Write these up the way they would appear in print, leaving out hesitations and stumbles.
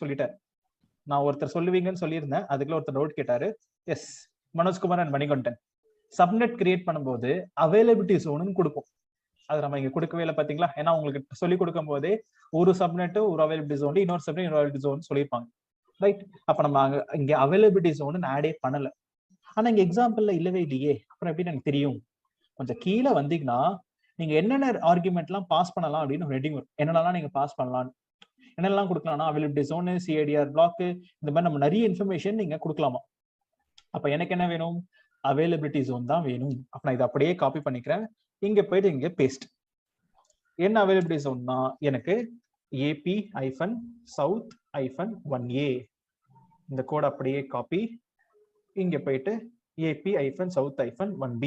சொல்லிட்டாரு. நான் ஒருத்தர் சொல்லுவீங்கன்னு சொல்லியிருந்தேன், அதுக்குள்ள ஒருத்தர் டவுட் கேட்டாரு. Yes, Manojkumar and Manikandan. Subnet create பண்ணும்போது அவைலபிலிட்டி ஜோன் கொடுப்போம். அது நம்ம இங்க கொடுக்கவே இல்லை பாத்தீங்களா? ஏன்னா உங்களுக்கு சொல்லி கொடுக்கும் போதே ஒரு சப்நெட் ஒரு அவைலபிலிட்டி ஜோன், இன்னொரு சப்நெட் இன்னொரு அவைலபிலிட்டி ஜோன் சொல்லியிருப்பாங்க, ரைட்? அப்ப நம்ம இங்க அவைலபிலிட்டி ஜோன் ஆடே பண்ணல. ஆனா இங்க எக்ஸாம்பிள்ல இல்லவே இல்லையே, அப்புறம் எப்படி எனக்கு தெரியும்? கொஞ்சம் கீழே வந்தீங்கன்னா நீங்க என்னென்ன ஆர்குமெண்ட் எல்லாம் பாஸ் பண்ணலாம் அப்படின்னு ஹெட்டிங் வரும். என்னென்னலாம் நீங்க பாஸ் பண்ணலாம், என்னெல்லாம் கொடுக்கலாம்னா அவைலபிலிட்டி ஜோன், சிஐடிஆர் பிளாக், இந்த மாதிரி நம்ம நிறைய இன்ஃபர்மேஷன் நீங்க கொடுக்கலாமா. அப்ப எனக்கு என்ன வேணும்? அவைலபிலிட்டி ஜோன் தான் வேணும். அப்ப நான் இதை அப்படியே காப்பி பண்ணிக்கிறேன், இங்க போயிட்டு இங்க பேஸ்ட். என்ன அவைலபிலிட்டி ஜோன்னா எனக்கு AP-South-1A, இந்த கோட் அப்படியே காப்பி, இங்க போயிட்டு AP-South-1B.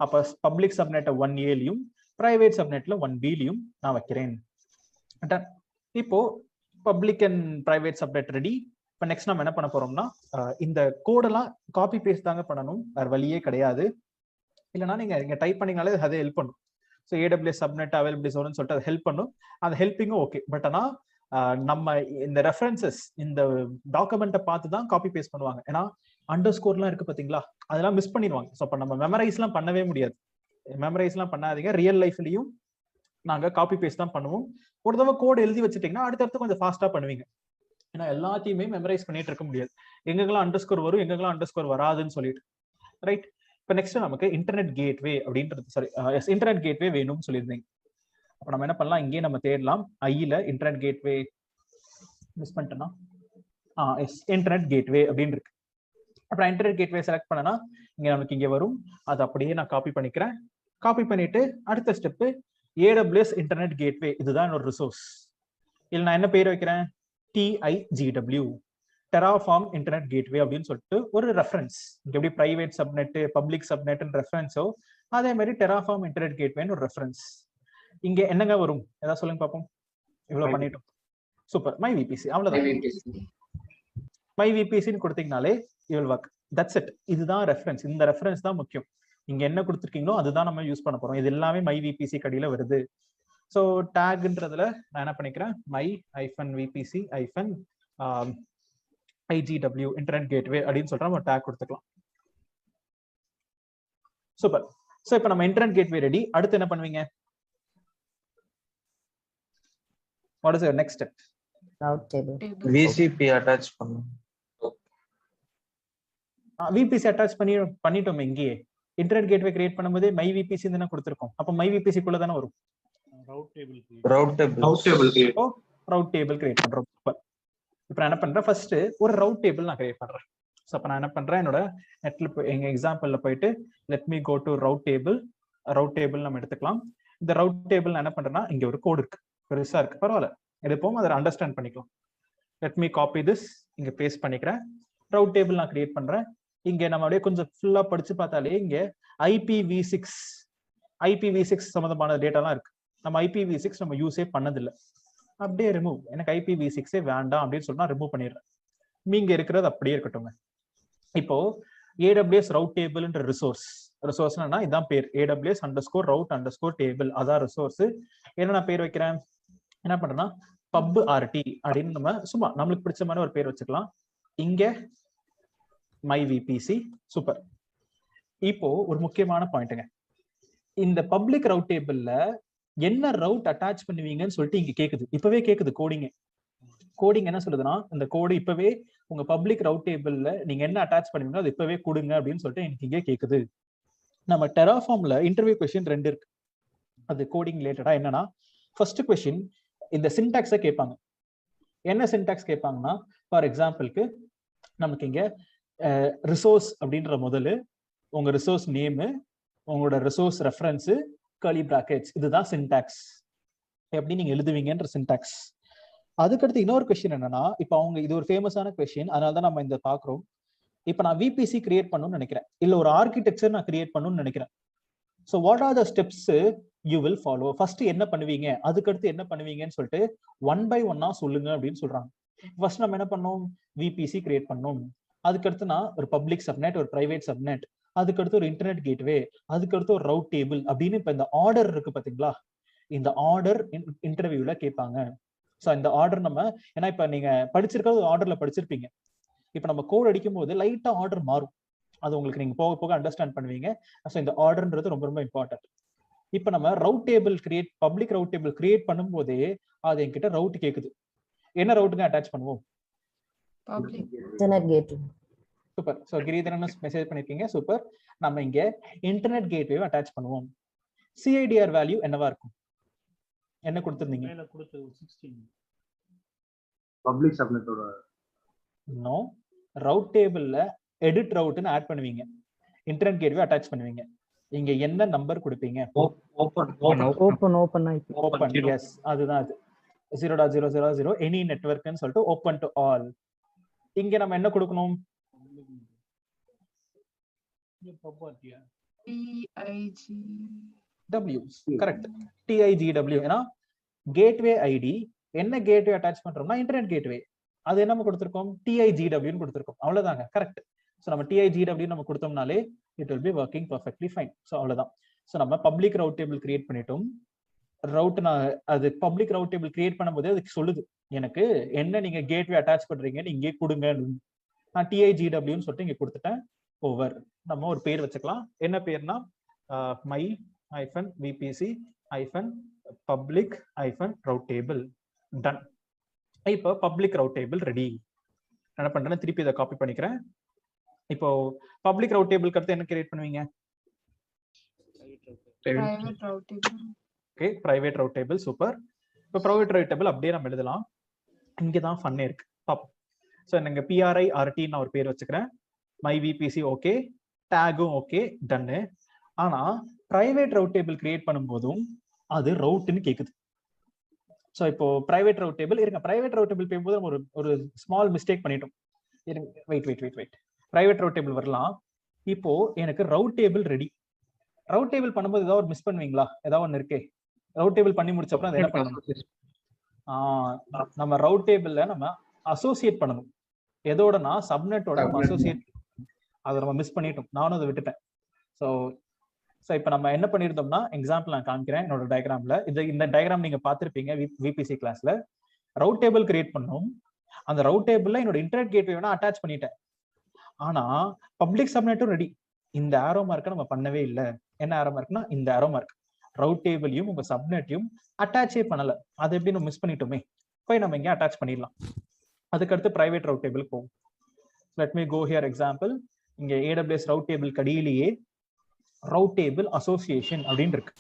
அப்ப பப்ளிக் சப்நெட் 1Aலையும் பிரைவேட் சப்நெட்ல 1Bலையும் நான் வைக்கிறேன். இப்போ public and private subnet ready. இப்போ நெக்ஸ்ட் நம்ம என்ன பண்ண போறோம்னா இந்த கோடெல்லாம் காப்பி பேஸ்ட் தாங்க பண்ணணும், வேற வழியே கிடையாது. இல்லைன்னா நீங்க டைப் பண்ணீங்கனாலே அது ஹெல்ப் பண்ணும். So AWS subnet availability zone சொல்லிட்டு அது ஹெல்ப் பண்ணும். அந்த ஹெல்ப்பிங்கும் ஓகே. பட் ஆனால் நம்ம இந்த ரெஃபரன்சஸ் இந்த டாக்குமெண்ட்டை பார்த்து தான் காப்பி பேஸ்ட் பண்ணுவாங்க. ஏன்னா அண்டர்ஸ்கோர்லாம் இருக்கு பாத்தீங்களா, அதெல்லாம் மிஸ் பண்ணிடுவாங்க. ஸோ அப்போ நம்ம மெமரைஸ்லாம் பண்ணவே முடியாது. மெமரைஸ்லாம் பண்ணாதீங்க. ரியல் லைஃப்லயும் நாங்க காப்பி பேஸ்ட் தான் பண்ணுவோம். ஒரு தடவை கோட் எழுதி வச்சுட்டீங்கன்னா அடுத்தடுத்து கொஞ்சம் ஃபாஸ்டா பண்ணுவீங்க. ஏன்னா எல்லாத்தையுமே மெமரைஸ் பண்ணிட்டு இருக்க முடியாது. எங்கெல்லாம் அண்டர்ஸ்கோர் வரும், எங்கெல்லாம் அண்டர்ஸ்கோர் வராதுன்னு சொல்லிட்டு, ரைட்? இப்போ நெக்ஸ்ட் நமக்கு இன்டர்நெட் கேட்வே அப்படின்றது, சாரி இன்டர்நெட் கேட்வே வேணும்னு சொல்லியிருந்தீங்க. அப்போ நம்ம என்ன பண்ணலாம், இங்கேயே நம்ம தேடலாம். ஐல இன்டர்நெட் கேட்வே மிஸ் பண்ணிட்டோம்னா எஸ் இன்டர்நெட் கேட்வே அப்படின்னு இருக்கு. அப்புறம் இன்டர்நெட் கேட்வே செலக்ட் பண்ணனா இங்க நமக்கு இங்க வரும். அது அப்படியே நான் காப்பி பண்ணிக்கிறேன். காப்பி பண்ணிட்டு அடுத்த ஸ்டெப் AWS இன்டர்நெட் கேட்வே, இதுதான் என்னோட ரிசோர்ஸ். இதுல நான் என்ன பேர் வைக்கிறேன்? TIGW, டெராஃபார்ம் இன்டர்நெட் கேட்வே அப்படின்னு சொல்லிட்டு ஒரு ரெஃபரன்ஸ். எப்படி பிரைவேட் சப்நெட் பப்ளிக் சப்நெட் ரெஃபரன்ஸோ அதே மாதிரி டெராஃபார்ம் இன்டர்நெட் கேட்வேன்னு ஒரு ரெஃபரன்ஸ். இங்க என்னங்க வரும், ஏதாவது சொல்லுங்க பார்ப்போம். இவ்வளவு பண்ணிட்டோம், சூப்பர். மை விபிசி, அவ்வளவுதான். மை விபிசின்னு கொடுத்தீங்கனாலே இவள் ஒர்க், தட்ஸ் இட். இதுதான் ரெஃபரன்ஸ், இந்த ரெஃபரன்ஸ் தான் முக்கியம். இங்க என்ன கொடுத்துருக்கீங்களோ அதுதான் நம்ம யூஸ் பண்ண போறோம். இது எல்லாமே மை விபிசி கடியில வருது. ஸோ டேக்ன்றதுல நான் என்ன பண்ணிக்கிறேன், my-vpc-igw இன்டர்நெட் கேட்வே அப்படின்னு சொல்லிட்டு நம்ம டேக் கொடுத்துக்கலாம். சூப்பர். ஸோ இப்போ நம்ம இன்டர்நெட் கேட்வே ரெடி. அடுத்து என்ன பண்ணுவீங்க? What is your next step? Route table. VCP attach பண்ணனும். VPC attach பண்ணிட்டோம். இங்கேயே இன்டர்நெட் கேட்வே கிரியேட் பண்ணும்போது மை விபிசி தான கொடுத்திருக்கோம். அப்ப மை விபிசி குள்ள தான வரும். ரவுட் டேபிள் கிரியேட் பண்றோம். இப்போ நான் என்ன பண்றேன், ஃபர்ஸ்ட் ஒரு ரவுட் டேபிள் நான் கிரியேட் பண்றேன். ஸோ அப்போ நான் என்ன பண்றேன், என்னோட நெட்ல எங்க எக்ஸாம்பிள்ல போயிட்டு let me go to route table நம்ம எடுத்துக்கலாம். இந்த ரவுட் டேபிள் நான் என்ன பண்றேன்னா, இங்க ஒரு கோடு இருக்கு, பெருசா இருக்கு, பரவாயில்ல எடுப்போம், அதை அண்டர்ஸ்டாண்ட் பண்ணிக்கலாம். லெட் மீ காப்பி திஸ், இங்க பேஸ்ட் பண்ணிக்கிறேன். ரவுட் டேபிள் நான் கிரியேட் பண்றேன். இங்க நம்ம அப்படியே கொஞ்சம் ஃபுல்லா படிச்சு பார்த்தாலே இங்க IPv6 சம்பந்தமான டேட்டாலாம் இருக்கு. நம்ம IPv6 நம்ம யூஸே பண்ணதில்லை. அப்படியே ரிமூவ், எனக்கு IPv6 வேண்டாம் அப்படின்னு சொன்னா ரிமூவ் பண்ணிடுறேன். நீங்க இருக்கிறது அப்படியே இருக்கட்டும். இப்போ AWS ரவுட் டேபிள்ன்ற ரிசோர்ஸ்னா இதான் பேர், AWS_route_table, அதான் ரிசோர்ஸ். என்ன நான் பேர் வைக்கிறேன், என்ன பண்றேன்னா pub_rt அப்படின்னு நம்ம சும்மா நம்மளுக்கு பிடிச்ச மாதிரி ஒரு பேர் வச்சுக்கலாம். இங்க மை விபிசி. சூப்பர். இப்போ ஒரு முக்கியமான பாயிண்ட்டுங்க, இந்த பப்ளிக் ரவுட் டேபிள்ல என்ன ரவுட் அட்டாச் பண்ணுவீங்கன்னு சொல்லிட்டு இங்க கேக்குது, இப்பவே கேக்குது. கோடிங் என்ன சொல்லுதுன்னா, இந்த கோடு இப்பவே உங்க பப்ளிக் ரவுட் டேபிள்ல நீங்க என்ன அட்டாச் பண்ணுவீங்களோ அது இப்பவே கொடுங்க அப்படின்னு சொல்லிட்டு எனக்கு இங்கே கேக்குது. நம்ம டெராஃபார்ம்ல இன்டர்வியூ கொஸ்டின் 2 இருக்கு, அது கோடிங் ரிலேட்டடா. என்னன்னா ஃபர்ஸ்ட் கொஸ்டின் இந்த சின்டாக்ஸை கேட்பாங்க. என்ன சின்டாக்ஸ் கேட்பாங்கன்னா, ஃபார் எக்ஸாம்பிளுக்கு நமக்கு இங்க ரிசோர்ஸ் அப்படின்ற முதல்ல உங்க ரிசோர்ஸ் நேமு, உங்களோட ரிசோர்ஸ் ரெஃபரன்ஸ், கர்லி பிராக்கெட்ஸ், இதுதான் சின்டாக்ஸ். எப்படி நீங்க எழுதுவீங்கன்ற சின்டாக்ஸ். அதுக்கடுத்து இன்னொரு கொஸ்டின் என்னன்னா, இப்போ அவங்க இது ஒரு ஃபேமஸான கொஸ்டின், அதனால தான் நம்ம இந்த பாக்குறோம். இப்போ நான் விபிசி கிரியேட் பண்ணணும்னு நினைக்கிறேன், இல்ல ஒரு ஆர்கிடெக்சர் நான் கிரியேட் பண்ணணும்னு நினைக்கிறேன். So what are the steps you will follow? First என்ன பண்ணுவீங்க, அதுக்கடுத்து என்ன பண்ணுவீங்கன்னு சொல்லிட்டு 1 by 1 சொல்லுங்க அப்படின்னு சொல்றாங்க. ஃபர்ஸ்ட் நம்ம என்ன பண்ணோம், விபிசி கிரியேட் பண்ணோம். அதுக்கடுத்து நான் ஒரு பப்ளிக் சப்நெட், ஒரு பிரைவேட் சப்நெட், அதுக்கடுத்து ஒரு இன்டர்நெட் கேட்வே, அதுக்கடுத்து ஒரு ரவுட் டேபிள் அப்படின்னு. இப்ப இந்த ஆர்டர் இருக்கு பாத்தீங்களா, இந்த ஆர்டர் இன்டர்வியூல கேட்பாங்க. ஸோ இந்த ஆர்டர் நம்ம, ஏன்னா இப்ப நீங்க படிச்சிருக்கிறது ஆர்டர்ல படிச்சிருப்பீங்க. இப்ப நம்ம கோட் அடிக்கும் போது லைட்டா ஆர்டர் மாறும். அது உங்களுக்கு நீங்க போக போக அண்டர்ஸ்டாண்ட் பண்ணுவீங்க. ஸோ இந்த ஆர்டர்ன்றது ரொம்ப ரொம்ப இம்பார்ட்டன்ட். இப்ப நம்ம route table create, public route table create பண்ணும் போதே அது என்கிட்ட ரவுட் கேக்குது. என்ன ரவுட்டுங்க அட்டாச் பண்ணுவோம்? Internet gateway. Super. So Giridharan message பண்ணிருக்கீங்க, சூப்பர். நம்ம இங்க இன்டர்நெட் கேட்வே அட்டாச் பண்ணுவோம். சிஐடிஆர் வேல்யூ என்னவா இருக்கும்? என்ன கொடுத்திருந்தீங்க? பப்ளிக் சப்நெட்டோட நோ, ரவுட் டேபிள்ல எடிட் ரவுட்னு ஆட் பண்ணுவீங்க, இன்டர்நெட் கேட்வே அட்டாச் பண்ணுவீங்க. இங்க என்ன நம்பர் கொடுப்பீங்க? ஓபன். எஸ், அதுதான் அது. 0.000 எனி நெட்வொர்க்னு சொல்லிட்டு ஓபன் டு ஆல். இங்க நம்ம என்ன கொடுக்கணும்? TIGW. Correct, TIGW. ஏன்னா கேட்வே ஐடி என்ன கேட்வே அட்டாச் பண்றோம்னா இன்டர்நெட் கேட்வே. அது என்ன கொடுத்திருக்கோம்? TIGW ன்னு கொடுத்திருக்கோம். அவ்வளவுதாங்க, கரெக்ட். ஸோ நம்ம TIGW நம்ம கொடுத்தோம்னாலே it will be working perfectly fine. So அவ்வளவுதான். ஸோ நம்ம பப்ளிக் ரவுட் டேபிள் கிரியேட் பண்ணிட்டோம். ரவுட் நான் அது பப்ளிக் ரவுட் டேபிள் கிரியேட் பண்ணும்போது அதுக்கு சொல்லுது எனக்கு என்ன நீங்க கேட்வே அட்டாச் பண்றீங்கன்னு இங்கே கொடுங்க. நான் TIGWன்னு சொல்லிட்டு இங்க கொடுத்துட்டேன். ஓவர். நம்ம ஒரு பேர் வச்சுக்கலாம். என்ன பேர்னா my -vpc public route table. Done. இப்போ பப்ளிக் ரவுட் டேபிள் ரெடி. என்ன பண்றேன்னா திருப்பி இதை காப்பி பண்ணிக்கிறேன். இப்போ பப்ளிக் ரவுட் டேபிளுக்கு அடுத்து என்ன கிரியேட் பண்ணுவீங்க? Okay, private route table. Super. இப்போ பிரைவேட் ரவுட் டேபிள் அப்படியே நம்ம எழுதலாம். இங்கே தான் ஃபன்னே இருக்கு. ஸோ எனக்கு PRIRT நான் ஒரு பேர் வச்சுக்கிறேன். my VPC ஓகே, டேகும் ஓகே, டன்னு. ஆனா பிரைவேட் ரவுட் டேபிள் கிரியேட் பண்ணும்போதும் அது ரவுட்னு கேக்குது. ஸோ இப்போ பிரைவேட் ரவுட் டேபிள் இருங்க. பிரைவேட் ரவுட் டேபிள் போகும்போது நம்ம ஒரு ஸ்மால் மிஸ்டேக் பண்ணிட்டோம். வெயிட். பிரைவேட் ரவுட் டேபிள் வரலாம். இப்போ எனக்கு route table ready. Route table பண்ணும்போது ஏதாவது ஒரு மிஸ் பண்ணுவீங்களா? ஏதாவது ஒன்று இருக்கே. ரவுட் டேபிள் பண்ணி முடிச்ச அப்புறம் என்ன பண்ணணும்? நம்ம ரவுட் டேபிள்ல நம்ம அசோசியேட் பண்ணணும். எதோடனா சப்நெட்டோட நம்ம அசோசியேட். அதை நம்ம மிஸ் பண்ணிட்டோம். நானும் அதை விட்டுட்டேன். ஸோ இப்போ நம்ம என்ன பண்ணிருந்தோம்னா, எக்ஸாம்பிள் நான் காமிக்கிறேன் என்னோட டயக்ராம்ல. இந்த டயக்ராம் நீங்க பார்த்திருப்பீங்க VPC கிளாஸ்ல. ரவுட் டேபிள் கிரியேட் பண்ணோம். அந்த ரவுட் டேபிள்ல என்னோட இன்டர்நெட் கேட்வே வேணா அட்டாச் பண்ணிட்டேன். ஆனா பப்ளிக் சப்நெட்டும் ரெடி. இந்த ஆரோ மார்க்கை நம்ம பண்ணவே இல்லை. என்ன ஆரோ மார்க்னா இந்த ஆரோ மார்க். ரவுட் டேபிளையும் உங்க சப்நெட்டையும் அட்டாச்சே பண்ணல. அதை எப்படி நம்ம மிஸ் பண்ணிட்டோமே. போய் நம்ம இங்கே அட்டாச் பண்ணிடலாம். அதுக்கடுத்து பிரைவேட் ரவுட் டேபிள் போகும். Let me go here example. இங்க AWS ரவுட் டேபிள் கடியிலேயே ரவுட் டேபிள் அசோசியேஷன் அப்படின்னு இருக்கு.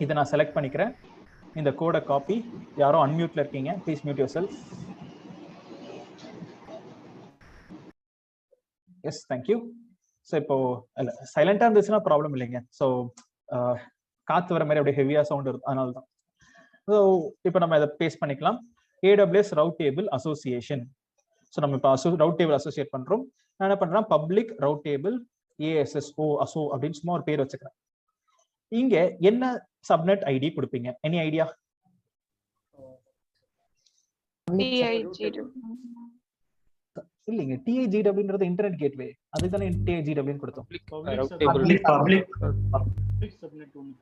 இதை நான் செலக்ட் பண்ணிக்கிறேன். இந்த கோடை காப்பி. யாரோ அன்மியூட்ல இருக்கீங்க, please mute yourself. Yes, thank you. So இப்போ சைலண்டா இருந்துச்சுன்னா ப்ராப்ளம் இல்லைங்க. ஸோ காத்து வர மாதிரி அப்படியே ஹெவியா சவுண்ட் இருக்கும், அதனால தான். ஸோ இப்போ நம்ம இதை பேஸ்ட் பண்ணிக்கலாம். AWS route table association. So நம்ம இப்போ ரவுட் டேபிள் அசோசியேட் பண்றோம். நான் என்ன பண்றேன்? பப்ளிக் ரவுட் டேபிள் ASSO அசோ அப்படின்னு சும்மா ஒரு பேர் வச்சுக்கிறேன். இங்க என்ன சப்நெட் ஐடி கொடுப்பீங்க? Any idea? இல்லைங்க, TIGWன்றது இன்டர்நெட் கேட்வே. அதுக்கு தானே TIGW கொடுத்தோம்.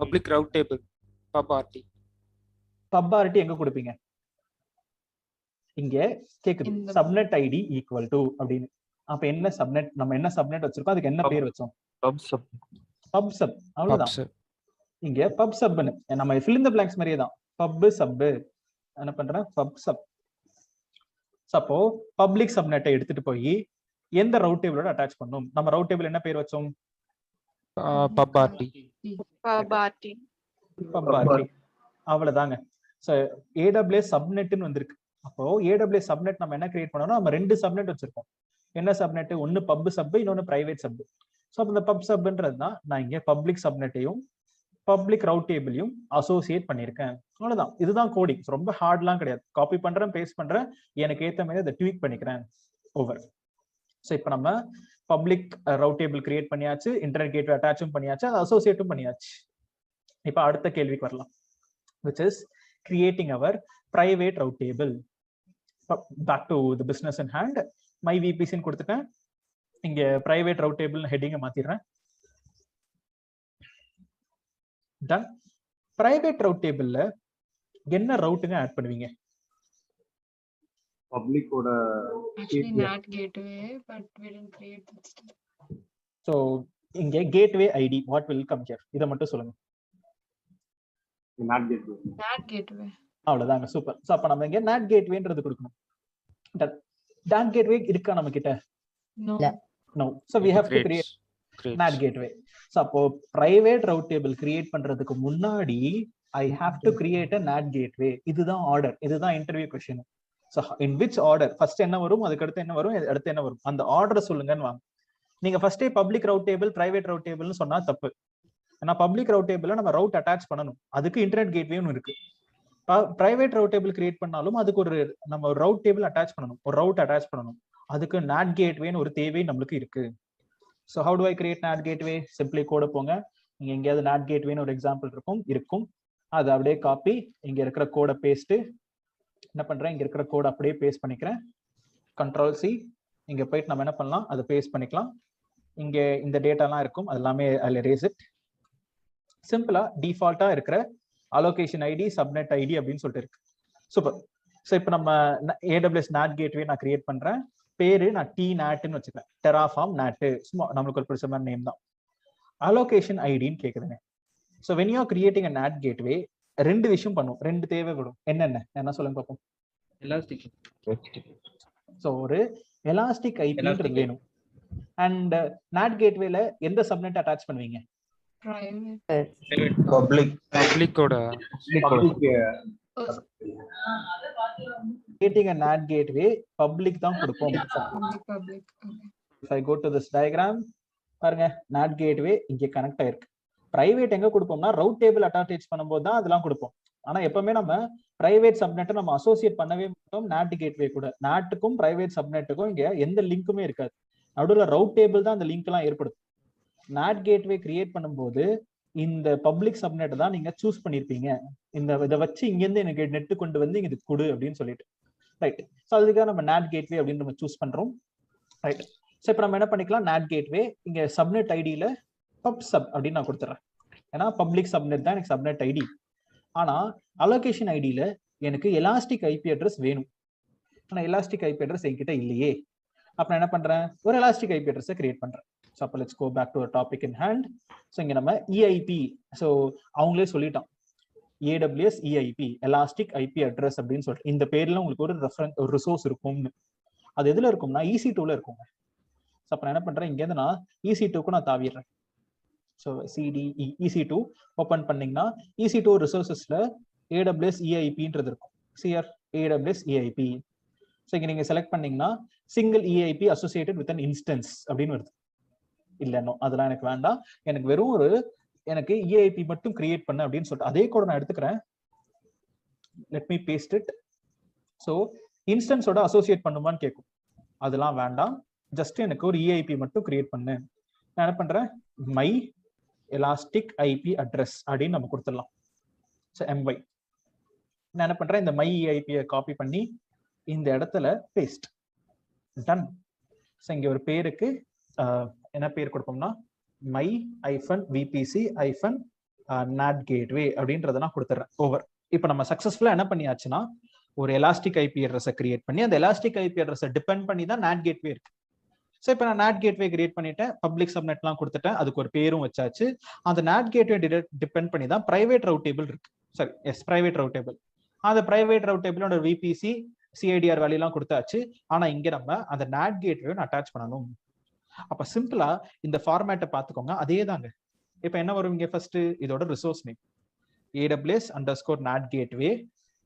பப்ளிக் ரவுட் டேபிள் PubRT எங்க கொடுப்பீங்க? இங்க கேக்குது சப்நெட் ஐடி ஈக்குவல் டு அப்படின்னு. அப்ப என்ன சப்நெட், நம்ம என்ன சப்நெட் வச்சிருக்கோம் அதுக்கு என்ன பேர் வச்சோம்? PubSub. அவ்வளவுதான். இங்க PubSub நம்ம fill in the blanks மாதிரியே தான். PubSub என்ன பண்றேன்? PubSub. அப்போ பப்ளிக் சப்நெட்டை எடுத்துட்டு போய் எந்த ரவுட் டேபிளோட அட்டாச் பண்ணணும்? நம்ம ரவுட் டேபிள் என்ன பேர் வச்சோம்? PubRT. அவ்வளவுதாங்க. சோ AWS சப்நெட்னு வந்திருக்கு. அப்போ AWS சப்நெட் நம்ம என்ன கிரியேட் பண்ணோம்னா, நம்ம ரெண்டு சப்நெட் வச்சிருக்கோம். என்ன சப்நெட்? ஒன்னு PubSub, இன்னொன்னு பிரைவேட் சப். ஸோ அப்போ இந்த PubSubன்றது தான் நான் இங்க பப்ளிக் சப்நெட்டையும் பப்ளிக் ரவுட் டேபிளையும் அசோசியேட் பண்ணியிருக்கேன். அவ்வளவுதான். இதுதான் கோடிங். ரொம்ப ஹார்ட்லாம் கிடையாது. காப்பி பண்றேன், பேஸ்ட் பண்றேன், எனக்கு ஏற்ற மாதிரி அதை ட்வீக் பண்ணிக்கிறேன். ஓவர். ஸோ இப்போ நம்ம பப்ளிக் ரவுட் டேபிள் கிரியேட் பண்ணியாச்சு, இன்டர்நெட் கேட்வே அட்டாச்சும் பண்ணியாச்சு, அதை அசோசியேட்டும் பண்ணியாச்சு. இப்போ அடுத்த கேள்விக்கு வரலாம், which is creating our private route table. Back to the business in hand. my VPC ன்னு கொடுத்துட்டேன். இங்க private route table ஹெட்டிங்கை மாத்திடுறேன். டன். பிரைவேட் ரவுட் டேபிள்ல என்ன ரவுட்டுங்க ஆட் பண்ணுவீங்க? பப்ளிக்கோட Actually, NAT gateway, but we didn't create that stuff. So இங்க gateway ID what will come here இதை மட்டும் சொல்லுங்க. NAT gateway. NAT gateway. அவ்வளவுதாங்க, சூப்பர். ஸோ அப்ப நம்ம இங்க NAT கேட்வேன்றது கொடுக்கணும். NAT கேட்வே இருக்கா நம்ம கிட்ட? No. No. So we have to create NAT gateway. So அப்போ பிரைவேட் ரவுட் டேபிள் கிரியேட் பண்றதுக்கு முன்னாடி I have to create a NAT gateway. இதுதான் ஆர்டர், இதுதான் interview question. So in which order first என்ன வரும், அதுக்கு அடுத்து என்ன வரும், அடுத்து என்ன வரும், அந்த ஆர்டர் சொல்லுங்கன்னு வாங்க. நீங்க ஃபர்ஸ்டே public route table private route டேபிள்னு சொன்னா தப்பு. ஏன்னா பப்ளிக் ரவுட் டேபிள்ல நம்ம ரவுட் அட்டாச் பண்ணணும், அதுக்கு இன்டர்நெட் கேட்வேன்னு இருக்கு. பிரைவேட் ரவுட் டேபிள் கிரியேட் பண்ணாலும் அதுக்கு ஒரு நம்ம ஒரு ரவுட் டேபிள் அட்டாச் பண்ணணும், ஒரு ரவுட் அட்டாச் பண்ணணும், அதுக்கு NAT கேட்வேன்னு ஒரு தேவை நம்மளுக்கு இருக்கு. So how do I create NAT gateway? Simply கோட போங்க. நீங்க எங்கேயாவது NAT கேட்வேன்னு ஒரு எக்ஸாம்பிள் இருக்கும், அது அப்படியே காப்பி, இங்க இருக்கிற கோடை பேஸ்ட் என்ன பண்றேன், இங்க இருக்கிற கோடை அப்படியே பேஸ்ட் பண்ணிக்கிறேன். Ctrl+C, இங்க போயிட்டு நம்ம என்ன பண்ணலாம், அதை பேஸ்ட் பண்ணிக்கலாம். இங்க இந்த டேட்டாலாம் இருக்கும், அது எல்லாமே அதில் erase it. சிம்பிளா டிஃபால்ட்டா இருக்கிற அலோகேஷன் ஐடி, சப்நெட் ஐடி அப்படின்னு சொல்லிட்டு இருக்கு. சூப்பர். ஸோ இப்போ நம்ம AWS NAT கேட்வே நான் கிரியேட் பண்றேன். பேரு நான் TNATன்னு வச்சுக்கிறேன், டெராஃபார்ம் NAT. சும்மா நம்மளுக்கு ஒரு பிடிச்ச மாதிரி நேம் தான். அலோகேஷன் ஐடின்னு கேக்குதுங்க. So when you are creating a NAT gateway ரெண்டு விஷயம் பண்ணும், ரெண்டு தேவைப்படும். என்ன சொல்லுங்க பார்ப்போம். எலாஸ்டிக். ஸோ ஒரு எலாஸ்டிக் ஐபின்றது வேணும். அண்ட் NAT கேட்வேல எந்த சப்நெட் அட்டாச் பண்ணுவீங்க? Private. பப்ளிக். பப்ளிக்கோட Creating a NAT gateway public தான் கொடுப்போம். Public. Okay. If I go to this diagram, பாருங்க NAT gateway இங்க கனெக்ட் ஆயிருக்கு. பிரைவேட் எங்க கொடுப்போம்னா ரவுட் டேபிள் அட்டாச் பண்ணும்போது தான் அதெல்லாம் கொடுப்போம். ஆனா எப்பவுமே நம்ம பிரைவேட் சப்நெட்டை நம்ம அசோசியேட் பண்ணவே மாட்டோம் NAT கேட்வே கூட. NATக்கும் பிரைவேட் சப்நெட்டுக்கும் இங்க எந்த லிங்க்குமே இருக்காது. நடுவில் ரவுட் டேபிள் தான் அந்த லிங்க் எல்லாம் ஏற்படுத்தும். NAT கேட்வே கிரியேட் பண்ணும்போது இந்த பப்ளிக் சப்நெட் தான் நீங்க சூஸ் பண்ணிருப்பீங்க. இதை வச்சு இங்க இருந்து எனக்கு நெட் கொண்டு வந்து இது கொடு அப்படின்னு சொல்லிட்டு, ரைட். ஸோ அதுக்காக நம்ம NAT கேட்வே அப்படின்னு நம்ம சூஸ் பண்றோம், ரைட். ஸோ இப்போ நம்ம என்ன பண்ணிக்கலாம், NAT கேட்வே இங்க சப்நெட் ஐடியில பப் சப் அப்படின்னு நான் கொடுத்துறேன். ஏன்னா பப்ளிக் சப்நெட் தான் எனக்கு சப்நெட் ஐடி. ஆனா அலோகேஷன் ஐடியில எனக்கு எலாஸ்டிக் ஐபி அட்ரஸ் வேணும். ஆனா எலாஸ்டிக் ஐபி அட்ரஸ் என்கிட்ட இல்லையே. அப்ப நான் என்ன பண்றேன், ஒரு எலாஸ்டிக் ஐபி அட்ரஸ் கிரியேட் பண்றேன். ஸோ அப்போ let's go back to our topic in hand. So இங்க நம்ம EIP, ஸோ அவங்களே சொல்லிட்டோம் AWS EIP elastic IP address அப்படின்னு சொல்லிட்டு இந்த பேர்ல உங்களுக்கு ஒரு ரெஃபரன்ஸ், ஒரு ரிசோர்ஸ் இருக்கும்னு. அது எதுல இருக்கும்னா EC2ல இருக்குங்க. ஸோ அப்போ நான் என்ன பண்றேன், இங்க இருந்து நான் EC2க்கு நான் தாவிடுறேன். ஸோ CDE EC2 ஓப்பன் பண்ணீங்கன்னா EC2 ரிசோர்சஸ்ல AWS EIPன்றது இருக்கும். CR AWS EIP. ஸோ இங்க நீங்க செலக்ட் பண்ணீங்கன்னா single EIP associated with an instance அப்படின்னு வருது. இல்லைன்னோ அதெல்லாம் எனக்கு வேண்டாம், எனக்கு வெறும் ஒரு எனக்கு EIP மட்டும் கிரியேட் பண்ண அப்படின்னு சொல்லிட்டு அதே கூட நான் எடுத்துக்கிறேன். Let me paste it. So இன்ஸ்டன்ஸோட அசோசியேட் பண்ணுமான்னு கேட்கும், அதெல்லாம் வேண்டாம், ஜஸ்ட் எனக்கு ஒரு EIP மட்டும் கிரியேட் பண்ணு. நான் என்ன பண்றேன், மை எலாஸ்டிக் ஐபி அட்ரஸ் அப்படின்னு நம்ம கொடுத்துடலாம். ஸோ MY நான் என்ன பண்றேன், இந்த மை EIP-யை காப்பி பண்ணி இந்த இடத்துல பேஸ்ட், டன். ஸோ இங்க ஒரு பேருக்கு என்ன பேர் கொடுப்போம்னா மை -VPC -NAT gateway அப்படின்றத நான் கொடுத்துறேன். ஓவர். இப்போ நம்ம சக்சஸ்ஃபுல்லா என்ன பண்ணியாச்சுன்னா ஒரு எலாஸ்டிக் ஐபி அட்ரஸை கிரியேட் பண்ணி அந்த எலாஸ்டிக் ஐபி அட்ரஸை டிபெண்ட் பண்ணி தான் NAT gateway இருக்கு. ஸோ இப்போ நான் NAT gateway கிரியேட் பண்ணிட்டேன், பப்ளிக் சப்நெட்லாம் கொடுத்துட்டேன், அதுக்கு ஒரு பேரும் வச்சாச்சு. அந்த NAT gateway டிபெண்ட் பண்ணி தான் பிரைவேட் ரவுட் டேபிள் இருக்கு. சரி, எஸ், பிரைவேட் ரவுட் டேபிள். அந்த பிரைவேட் ரவுட் டேபிளோட VPC CIDR வேல்யூலாம் கொடுத்தாச்சு. ஆனா இங்க நம்ம அந்த NAT gateway அட்டாச் பண்ணணும். அப்ப சிம்பிளா இந்த ஃபார்மேட்டை பார்த்துக்கோங்க, அதே தாங்க. இப்ப என்ன வரும் இங்க, ஃபர்ஸ்ட் இதோட resource name AWS_NAT gateway